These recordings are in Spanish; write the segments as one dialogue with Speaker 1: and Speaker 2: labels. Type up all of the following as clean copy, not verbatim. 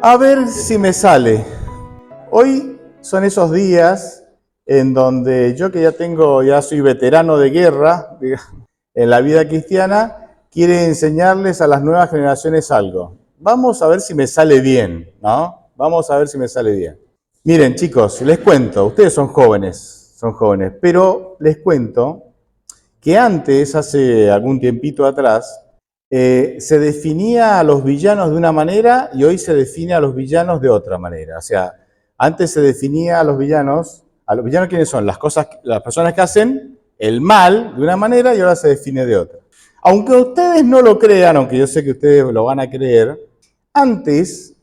Speaker 1: A ver si me sale. Hoy son esos días en donde yo, que ya soy veterano de guerra en la vida cristiana, quiere enseñarles a las nuevas generaciones algo. Vamos a ver si me sale bien, ¿no? Vamos a ver si me sale bien. Miren, chicos, les cuento, ustedes son jóvenes, pero les cuento que antes, hace algún tiempito atrás, se definía a los villanos de una manera y hoy se define a los villanos de otra manera. O sea, antes se definía a los villanos ¿quiénes son? Las personas que hacen el mal de una manera y ahora se define de otra. Aunque ustedes no lo crean, aunque yo sé que ustedes lo van a creer, antes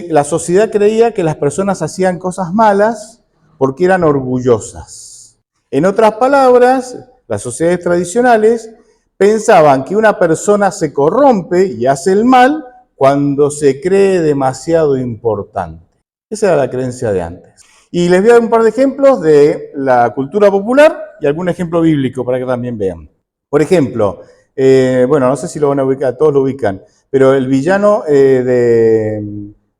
Speaker 1: la sociedad creía que las personas hacían cosas malas porque eran orgullosas. En otras palabras, las sociedades tradicionales pensaban que una persona se corrompe y hace el mal cuando se cree demasiado importante. Esa era la creencia de antes. Y les voy a dar un par de ejemplos de la cultura popular y algún ejemplo bíblico para que también vean. Por ejemplo, no sé si lo van a ubicar, todos lo ubican, pero el villano de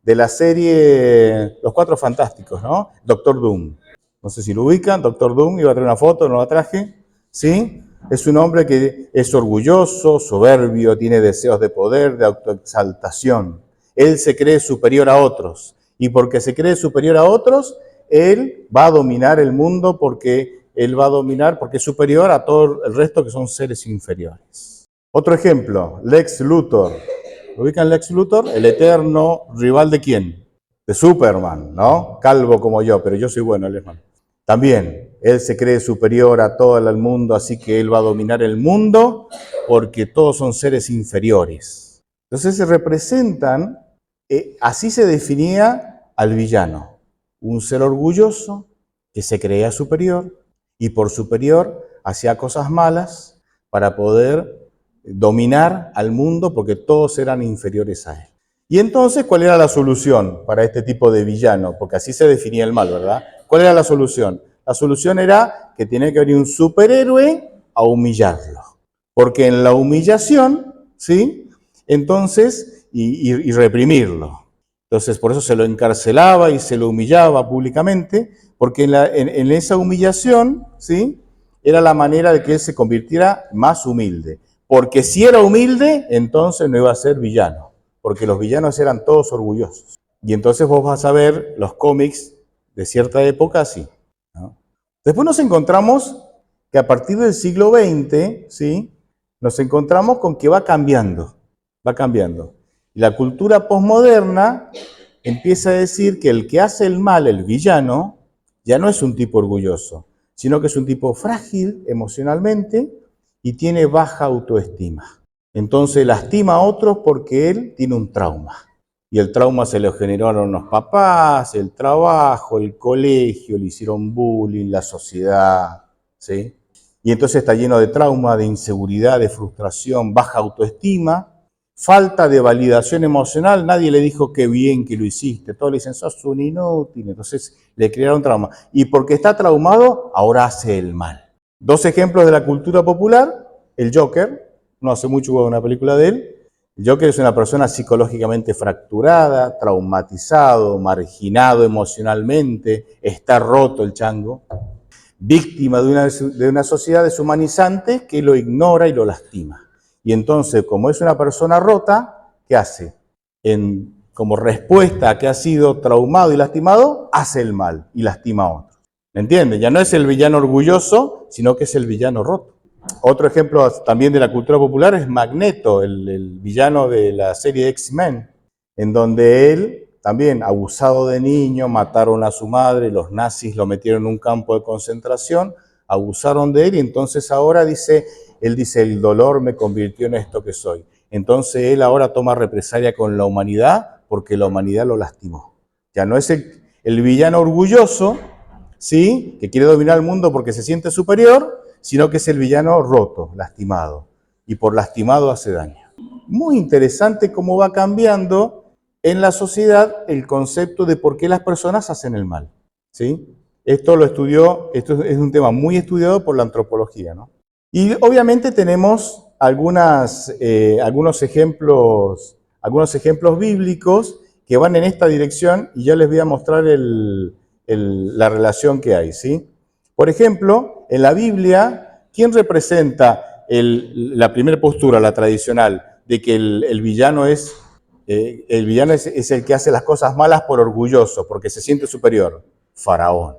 Speaker 1: la serie Los Cuatro Fantásticos, ¿no? Doctor Doom. No sé si lo ubican, Doctor Doom, iba a traer una foto, no la traje, ¿sí? Es un hombre que es orgulloso, soberbio, tiene deseos de poder, de autoexaltación. Él se cree superior a otros. Y porque se cree superior a otros, él va a dominar el mundo porque es superior a todo el resto que son seres inferiores. Otro ejemplo, Lex Luthor. ¿Lo ubican Lex Luthor? El eterno rival ¿de quién? De Superman, ¿no? Calvo como yo, pero yo soy bueno, él es malo. También, él se cree superior a todo el mundo, así que él va a dominar el mundo porque todos son seres inferiores. Entonces se representan, así se definía al villano, un ser orgulloso que se creía superior y por superior hacía cosas malas para poder dominar al mundo porque todos eran inferiores a él. Y entonces, ¿cuál era la solución para este tipo de villano? Porque así se definía el mal, ¿verdad? ¿Cuál era la solución? La solución era que tenía que venir un superhéroe a humillarlo. Porque en la humillación, ¿sí? Entonces, y reprimirlo. Entonces, por eso se lo encarcelaba y se lo humillaba públicamente, porque en esa humillación, ¿sí? Era la manera de que él se convirtiera más humilde. Porque si era humilde, entonces no iba a ser villano, porque los villanos eran todos orgullosos. Y entonces vos vas a ver los cómics de cierta época así, ¿no? Después nos encontramos que a partir del siglo XX, ¿sí? Nos encontramos con que va cambiando. Y la cultura posmoderna empieza a decir que el que hace el mal, el villano, ya no es un tipo orgulloso, sino que es un tipo frágil emocionalmente y tiene baja autoestima. Entonces lastima a otros porque él tiene un trauma. Y el trauma se lo generaron los papás, el trabajo, el colegio, le hicieron bullying, la sociedad, ¿sí? Y entonces está lleno de trauma, de inseguridad, de frustración, baja autoestima, falta de validación emocional. Nadie le dijo qué bien que lo hiciste. Todos le dicen, sos un inútil. Entonces le crearon trauma. Y porque está traumado, ahora hace el mal. Dos ejemplos de la cultura popular, el Joker, no hace mucho hubo una película de él. El Joker es una persona psicológicamente fracturada, traumatizado, marginado emocionalmente, está roto el chango, víctima de una sociedad deshumanizante que lo ignora y lo lastima. Y entonces, como es una persona rota, ¿qué hace? Como respuesta a que ha sido traumado y lastimado, hace el mal y lastima a otros. ¿Me entienden? Ya no es el villano orgulloso, sino que es el villano roto. Otro ejemplo también de la cultura popular es Magneto, el villano de la serie X-Men, en donde él, también abusado de niño, mataron a su madre, los nazis lo metieron en un campo de concentración, abusaron de él y entonces ahora él dice, el dolor me convirtió en esto que soy. Entonces él ahora toma represalia con la humanidad porque la humanidad lo lastimó. Ya no es el villano orgulloso, ¿sí? Que quiere dominar el mundo porque se siente superior, sino que es el villano roto, lastimado. Y por lastimado hace daño. Muy interesante cómo va cambiando en la sociedad el concepto de por qué las personas hacen el mal, ¿sí? Esto es un tema muy estudiado por la antropología, ¿no? Y obviamente tenemos algunos ejemplos algunos ejemplos bíblicos que van en esta dirección y yo les voy a mostrar la relación que hay, ¿sí? Por ejemplo, en la Biblia, ¿quién representa la primera postura, la tradicional, de que el villano es el que hace las cosas malas por orgulloso, porque se siente superior? Faraón.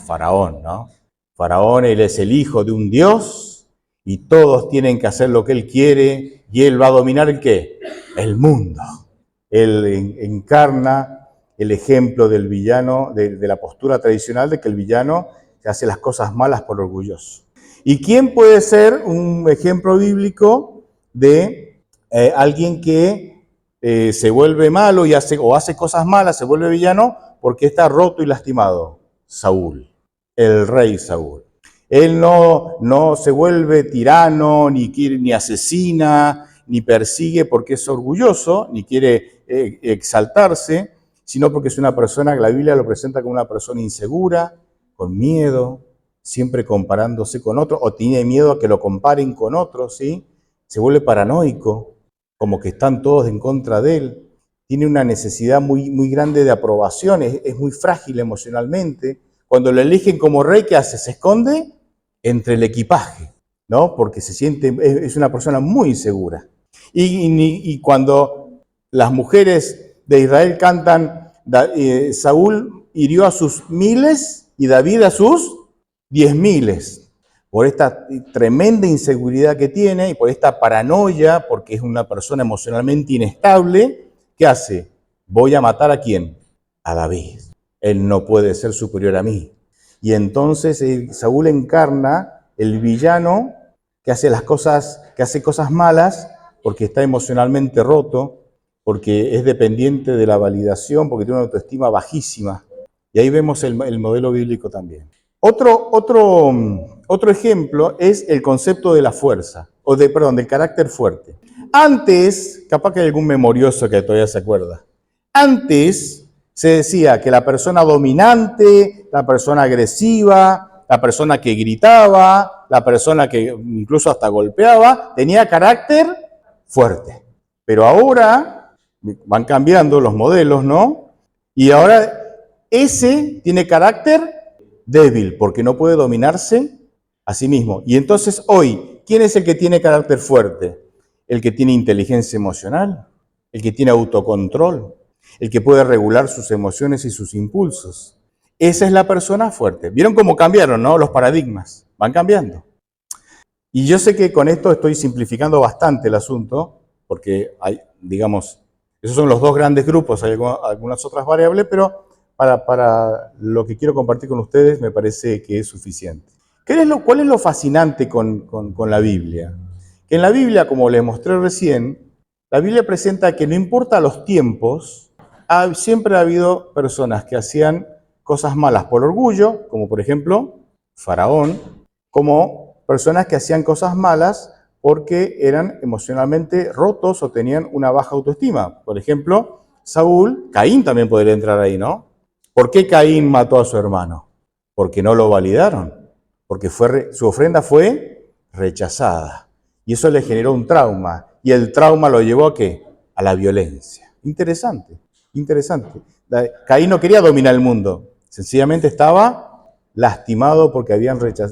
Speaker 1: Faraón, ¿no? Faraón, él es el hijo de un dios y todos tienen que hacer lo que él quiere y él va a dominar ¿el qué? El mundo. Él encarna el ejemplo del villano, de la postura tradicional de que el villano hace las cosas malas por orgulloso. ¿Y quién puede ser un ejemplo bíblico de alguien que se vuelve malo y hace cosas malas, se vuelve villano porque está roto y lastimado? Saúl, el rey Saúl. Él no se vuelve tirano, ni asesina, ni persigue porque es orgulloso, ni quiere exaltarse, sino porque es una persona que la Biblia lo presenta como una persona insegura, con miedo, siempre comparándose con otros, o tiene miedo a que lo comparen con otros, ¿sí? Se vuelve paranoico, como que están todos en contra de él, tiene una necesidad muy, muy grande de aprobación, es muy frágil emocionalmente. Cuando lo eligen como rey, ¿qué hace? Se esconde entre el equipaje, ¿no? Porque es una persona muy insegura. Y cuando las mujeres de Israel cantan, Saúl hirió a sus miles y David a sus 10.000, por esta tremenda inseguridad que tiene y por esta paranoia, porque es una persona emocionalmente inestable, ¿qué hace? Voy a matar ¿a quién? A David. Él no puede ser superior a mí. Y entonces Saúl encarna el villano que hace cosas malas porque está emocionalmente roto, porque es dependiente de la validación, porque tiene una autoestima bajísima. Y ahí vemos el modelo bíblico también. Otro ejemplo es el concepto de la fuerza, del carácter fuerte. Antes, capaz que hay algún memorioso que todavía se acuerda, antes se decía que la persona dominante, la persona agresiva, la persona que gritaba, la persona que incluso hasta golpeaba, tenía carácter fuerte. Pero ahora van cambiando los modelos, ¿no? Y ahora ese tiene carácter débil porque no puede dominarse a sí mismo. Y entonces hoy, ¿quién es el que tiene carácter fuerte? El que tiene inteligencia emocional, el que tiene autocontrol, el que puede regular sus emociones y sus impulsos. Esa es la persona fuerte. ¿Vieron cómo cambiaron, no? Los paradigmas van cambiando. Y yo sé que con esto estoy simplificando bastante el asunto, porque hay, digamos, esos son los dos grandes grupos, hay algunas otras variables, pero para lo que quiero compartir con ustedes me parece que es suficiente. ¿Cuál es lo fascinante con la Biblia? Que en la Biblia, como les mostré recién, la Biblia presenta que no importa los tiempos, siempre ha habido personas que hacían cosas malas por orgullo, como por ejemplo Faraón, como personas que hacían cosas malas porque eran emocionalmente rotos o tenían una baja autoestima. Por ejemplo, Saúl, Caín también podría entrar ahí, ¿no? ¿Por qué Caín mató a su hermano? Porque no lo validaron, porque su ofrenda fue rechazada. Y eso le generó un trauma. ¿Y el trauma lo llevó a qué? A la violencia. Interesante. Caín no quería dominar el mundo. Sencillamente estaba lastimado porque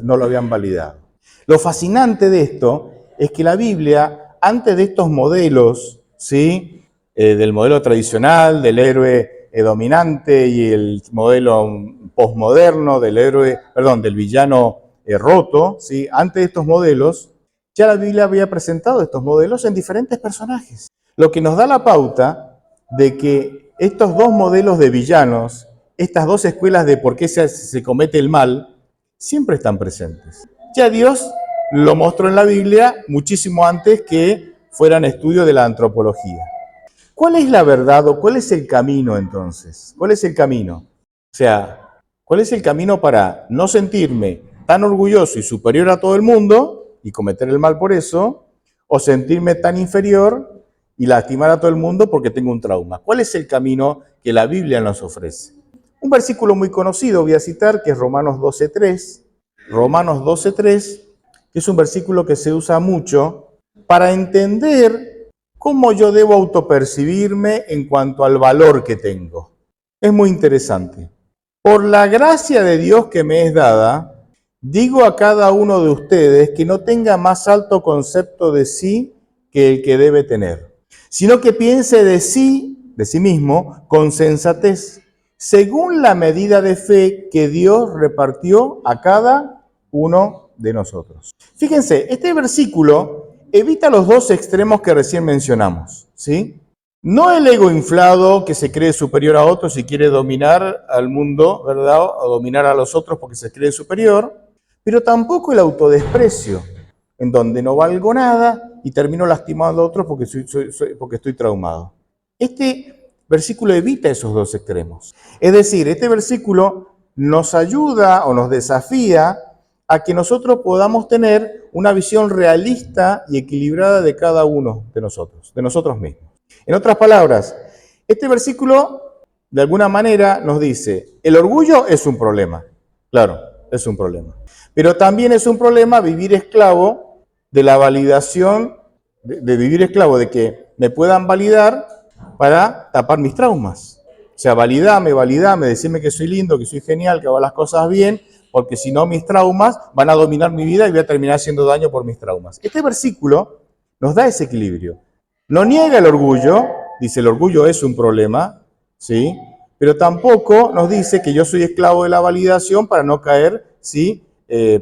Speaker 1: no lo habían validado. Lo fascinante de esto es que la Biblia, antes de estos modelos, ¿sí? Del modelo tradicional, del héroe dominante y el modelo posmoderno del villano roto, ¿sí? Antes de estos modelos, ya la Biblia había presentado estos modelos en diferentes personajes. Lo que nos da la pauta de que estos dos modelos de villanos, estas dos escuelas de por qué se comete el mal, siempre están presentes. Ya Dios lo mostró en la Biblia muchísimo antes que fueran estudio de la antropología. ¿Cuál es la verdad o cuál es el camino entonces? ¿Cuál es el camino? O sea, ¿cuál es el camino para no sentirme tan orgulloso y superior a todo el mundo y cometer el mal por eso, o sentirme tan inferior y lastimar a todo el mundo porque tengo un trauma? ¿Cuál es el camino que la Biblia nos ofrece? Un versículo muy conocido voy a citar, que es Romanos 12:3. Romanos 12:3, que es un versículo que se usa mucho para entender cómo yo debo autopercibirme en cuanto al valor que tengo. Es muy interesante. Por la gracia de Dios que me es dada, digo a cada uno de ustedes que no tenga más alto concepto de sí que el que debe tener, sino que piense de sí mismo, con sensatez, según la medida de fe que Dios repartió a cada uno de nosotros. Fíjense, este versículo evita los dos extremos que recién mencionamos, ¿sí? No el ego inflado que se cree superior a otros y quiere dominar al mundo, ¿verdad? O dominar a los otros porque se cree superior, pero tampoco el autodesprecio, en donde no valgo nada y termino lastimando a otros porque estoy traumado. Este versículo evita esos dos extremos. Es decir, este versículo nos ayuda o nos desafía a que nosotros podamos tener una visión realista y equilibrada de cada uno de nosotros mismos. En otras palabras, este versículo de alguna manera nos dice, el orgullo es un problema, claro, es un problema, pero también es un problema vivir esclavo de la validación, de vivir esclavo de que me puedan validar para tapar mis traumas. O sea, validame, decirme que soy lindo, que soy genial, que hago las cosas bien, porque si no mis traumas van a dominar mi vida y voy a terminar haciendo daño por mis traumas. Este versículo nos da ese equilibrio. No niega el orgullo, dice el orgullo es un problema, ¿sí? Pero tampoco nos dice que yo soy esclavo de la validación para no caer, ¿sí?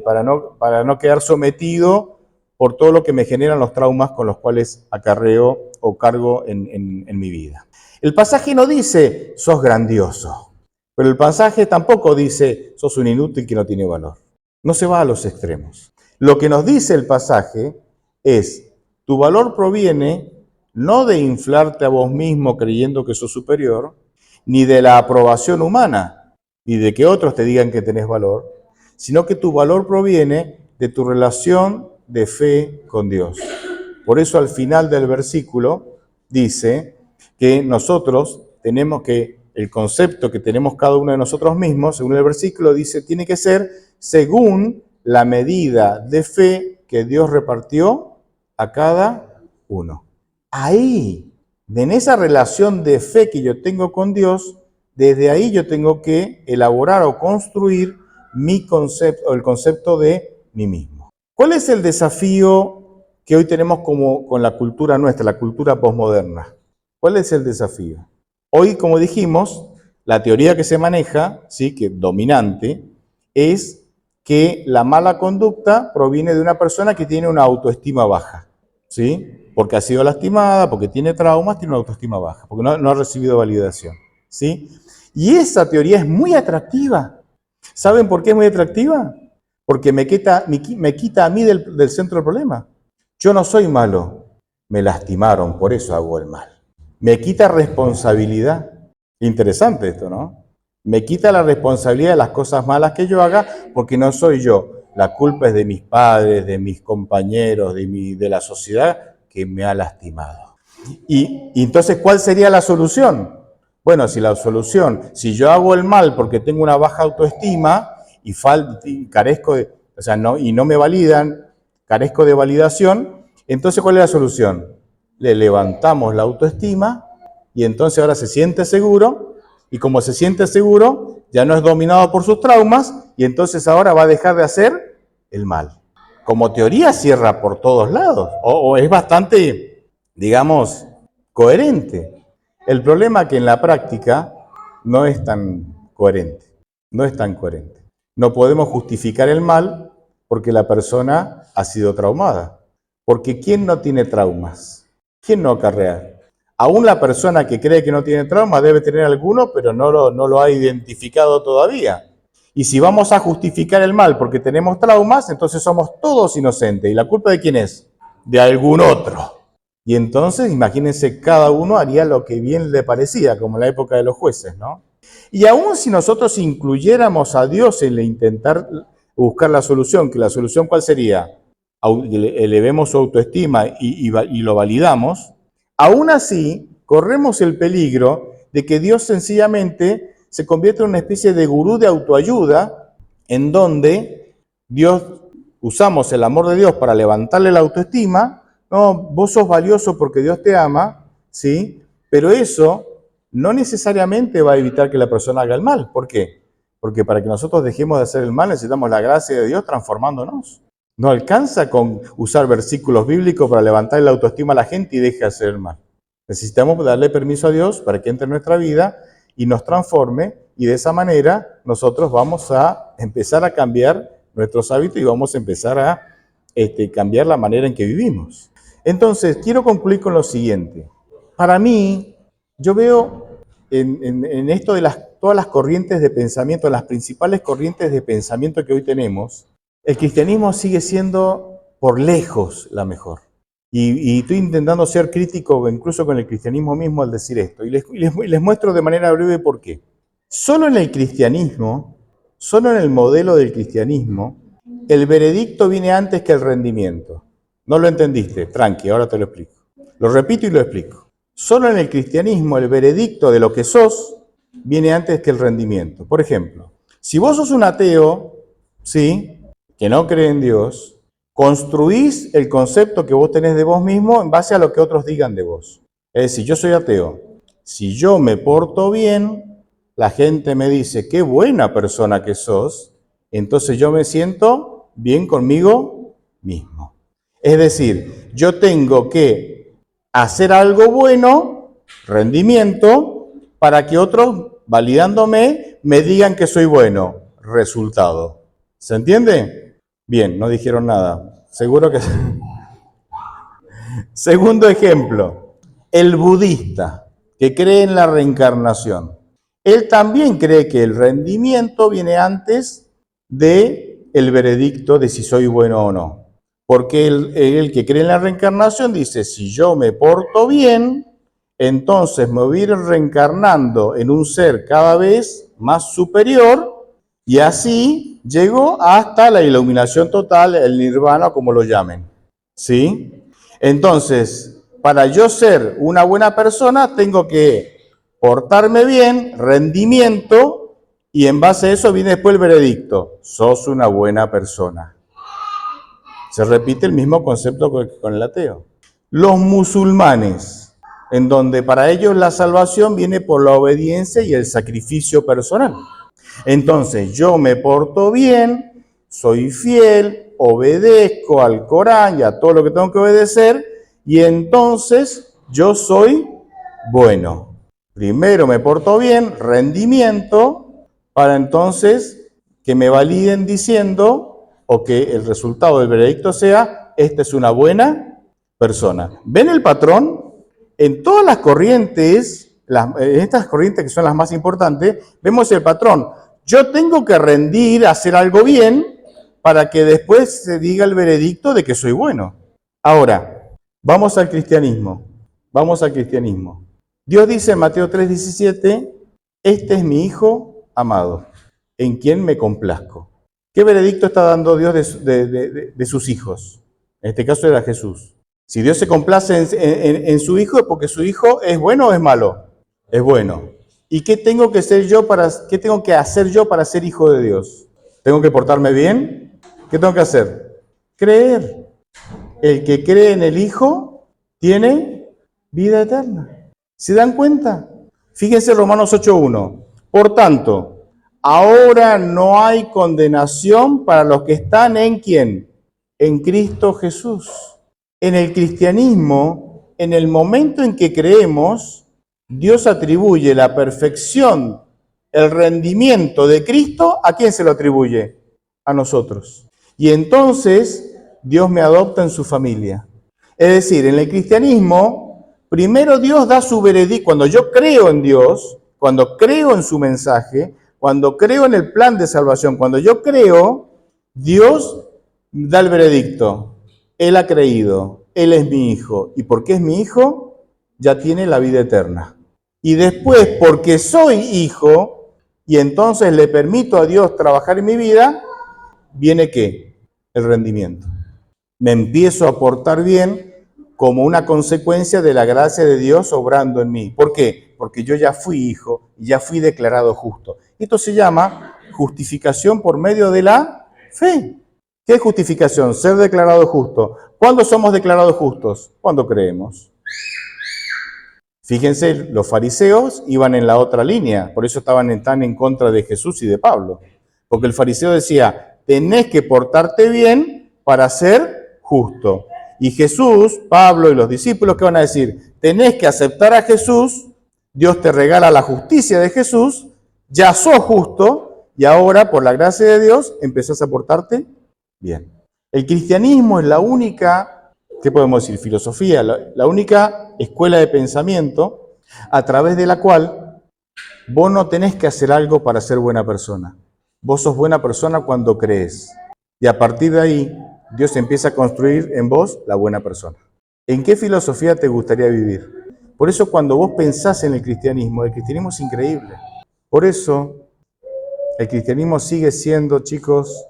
Speaker 1: Para no quedar sometido por todo lo que me generan los traumas con los cuales acarreo o cargo en mi vida. El pasaje no dice, sos grandioso, pero el pasaje tampoco dice, sos un inútil que no tiene valor. No se va a los extremos. Lo que nos dice el pasaje es, tu valor proviene no de inflarte a vos mismo creyendo que sos superior, ni de la aprobación humana, ni de que otros te digan que tenés valor, sino que tu valor proviene de tu relación de fe con Dios. Por eso al final del versículo dice que nosotros tenemos que, el concepto que tenemos cada uno de nosotros mismos, según el versículo, dice, tiene que ser según la medida de fe que Dios repartió a cada uno. Ahí, en esa relación de fe que yo tengo con Dios, desde ahí yo tengo que elaborar o construir mi concepto, o el concepto de mí mismo. ¿Cuál es el desafío que hoy tenemos con la cultura nuestra, la cultura posmoderna? ¿Cuál es el desafío? Hoy, como dijimos, la teoría que se maneja, ¿sí? Que dominante, es que la mala conducta proviene de una persona que tiene una autoestima baja, ¿sí? Porque ha sido lastimada, porque tiene traumas, tiene una autoestima baja, porque no ha recibido validación, ¿sí? Y esa teoría es muy atractiva. ¿Saben por qué es muy atractiva? Porque me quita a mí del centro del problema. Yo no soy malo, me lastimaron, por eso hago el mal. Me quita responsabilidad. Interesante esto, ¿no? Me quita la responsabilidad de las cosas malas que yo haga porque no soy yo. La culpa es de mis padres, de mis compañeros, de la sociedad que me ha lastimado. Y entonces, ¿cuál sería la solución? Bueno, si yo hago el mal porque tengo una baja autoestima y carezco de, y no me validan, carezco de validación, entonces ¿cuál es la solución? Le levantamos la autoestima y entonces ahora se siente seguro y como se siente seguro ya no es dominado por sus traumas y entonces ahora va a dejar de hacer el mal. Como teoría cierra por todos lados o es bastante, digamos, coherente. El problema es que en la práctica no es tan coherente, No podemos justificar el mal porque la persona ha sido traumada. Porque ¿quién no tiene traumas? ¿Quién no acarrea? Aún la persona que cree que no tiene traumas debe tener alguno, pero no lo ha identificado todavía. Y si vamos a justificar el mal porque tenemos traumas, entonces somos todos inocentes. ¿Y la culpa de quién es? De algún otro. Y entonces, imagínense, cada uno haría lo que bien le parecía, como en la época de los jueces, ¿no? Y aún si nosotros incluyéramos a Dios en intentar buscar la solución, que la solución ¿cuál sería? Elevemos su autoestima y lo validamos, aún así corremos el peligro de que Dios sencillamente se convierta en una especie de gurú de autoayuda en donde usamos el amor de Dios para levantarle la autoestima, No, vos sos valioso porque Dios te ama, ¿sí? Pero eso no necesariamente va a evitar que la persona haga el mal. ¿Por qué? Porque para que nosotros dejemos de hacer el mal necesitamos la gracia de Dios transformándonos. No alcanza con usar versículos bíblicos para levantar la autoestima a la gente y deje de hacer el mal. Necesitamos darle permiso a Dios para que entre en nuestra vida y nos transforme, y de esa manera nosotros vamos a empezar a cambiar nuestros hábitos y vamos a empezar a cambiar la manera en que vivimos. Entonces, quiero concluir con lo siguiente. Para mí, yo veo en esto de todas las corrientes de pensamiento, las principales corrientes de pensamiento que hoy tenemos, el cristianismo sigue siendo por lejos la mejor. Y estoy intentando ser crítico incluso con el cristianismo mismo al decir esto. Y les muestro de manera breve por qué. Solo en el cristianismo, solo en el modelo del cristianismo, el veredicto viene antes que el rendimiento. ¿No lo entendiste? Tranqui, ahora te lo explico. Lo repito y lo explico. Solo en el cristianismo el veredicto de lo que sos viene antes que el rendimiento. Por ejemplo, si vos sos un ateo, ¿sí?, que no cree en Dios, construís el concepto que vos tenés de vos mismo en base a lo que otros digan de vos. Es decir, yo soy ateo. Si yo me porto bien, la gente me dice, qué buena persona que sos, entonces yo me siento bien conmigo mismo. Es decir, yo tengo que hacer algo bueno, rendimiento, para que otros, validándome, me digan que soy bueno, resultado. ¿Se entiende? Bien, no dijeron nada. Seguro que... Segundo ejemplo, el budista, que cree en la reencarnación. Él también cree que el rendimiento viene antes del veredicto de si soy bueno o no. Porque el que cree en la reencarnación dice, si yo me porto bien, entonces me voy a ir reencarnando en un ser cada vez más superior y así llego hasta la iluminación total, el nirvana, como lo llamen. ¿Sí? Entonces, para yo ser una buena persona, tengo que portarme bien, rendimiento, y en base a eso viene después el veredicto. Sos una buena persona. Se repite el mismo concepto con el ateo. Los musulmanes, en donde para ellos la salvación viene por la obediencia y el sacrificio personal. Entonces, yo me porto bien, soy fiel, obedezco al Corán y a todo lo que tengo que obedecer, y entonces yo soy bueno. Primero me porto bien, rendimiento, para entonces que me validen diciendo, o que el resultado del veredicto sea, esta es una buena persona. ¿Ven el patrón? En todas las corrientes, en estas corrientes que son las más importantes, vemos el patrón. Yo tengo que rendir, hacer algo bien, para que después se diga el veredicto de que soy bueno. Ahora, vamos al cristianismo. Vamos al cristianismo. Dios dice en Mateo 3:17, este es mi Hijo amado, en quien me complazco. ¿Qué veredicto está dando Dios de sus hijos? En este caso era Jesús. Si Dios se complace en su Hijo, es porque su Hijo es bueno o es malo. Es bueno. ¿Y qué tengo que hacer yo para ser hijo de Dios? ¿Tengo que portarme bien? ¿Qué tengo que hacer? Creer. El que cree en el Hijo tiene vida eterna. ¿Se dan cuenta? Fíjense Romanos 8:1. Por tanto, ahora no hay condenación para los que están en ¿quién? En Cristo Jesús. En el cristianismo, en el momento en que creemos, Dios atribuye la perfección, el rendimiento de Cristo, ¿a quién se lo atribuye? A nosotros. Y entonces Dios me adopta en su familia. Es decir, en el cristianismo, primero Dios da su veredicto. Cuando yo creo en Dios, cuando creo en su mensaje, cuando creo en el plan de salvación, cuando yo creo, Dios da el veredicto. Él ha creído, Él es mi hijo. ¿Y porque es mi hijo? Ya tiene la vida eterna. Y después, porque soy hijo, y entonces le permito a Dios trabajar en mi vida, ¿viene qué? El rendimiento. Me empiezo a portar bien como una consecuencia de la gracia de Dios obrando en mí. ¿Por qué? Porque yo ya fui hijo y ya fui declarado justo. Esto se llama justificación por medio de la fe. ¿Qué es justificación? Ser declarado justo. ¿Cuándo somos declarados justos? Cuando creemos. Fíjense, los fariseos iban en la otra línea, por eso estaban tan en contra de Jesús y de Pablo. Porque el fariseo decía, tenés que portarte bien para ser justo. Y Jesús, Pablo y los discípulos, ¿qué van a decir? Tenés que aceptar a Jesús, Dios te regala la justicia de Jesús, ya sos justo y ahora, por la gracia de Dios, empezás a portarte bien. El cristianismo es la única, ¿qué podemos decir? Filosofía, la única escuela de pensamiento a través de la cual vos no tenés que hacer algo para ser buena persona. Vos sos buena persona cuando crees. Y a partir de ahí, Dios empieza a construir en vos la buena persona. ¿En qué filosofía te gustaría vivir? Por eso cuando vos pensás en el cristianismo es increíble. Por eso el cristianismo sigue siendo, chicos,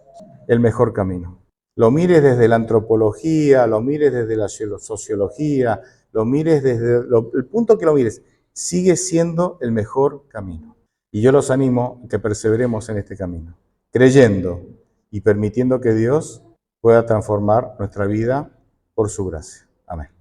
Speaker 1: el mejor camino. Lo mires desde la antropología, lo mires desde la sociología, lo mires desde el punto que lo mires, sigue siendo el mejor camino. Y yo los animo a que perseveremos en este camino, creyendo y permitiendo que Dios pueda transformar nuestra vida por su gracia. Amén.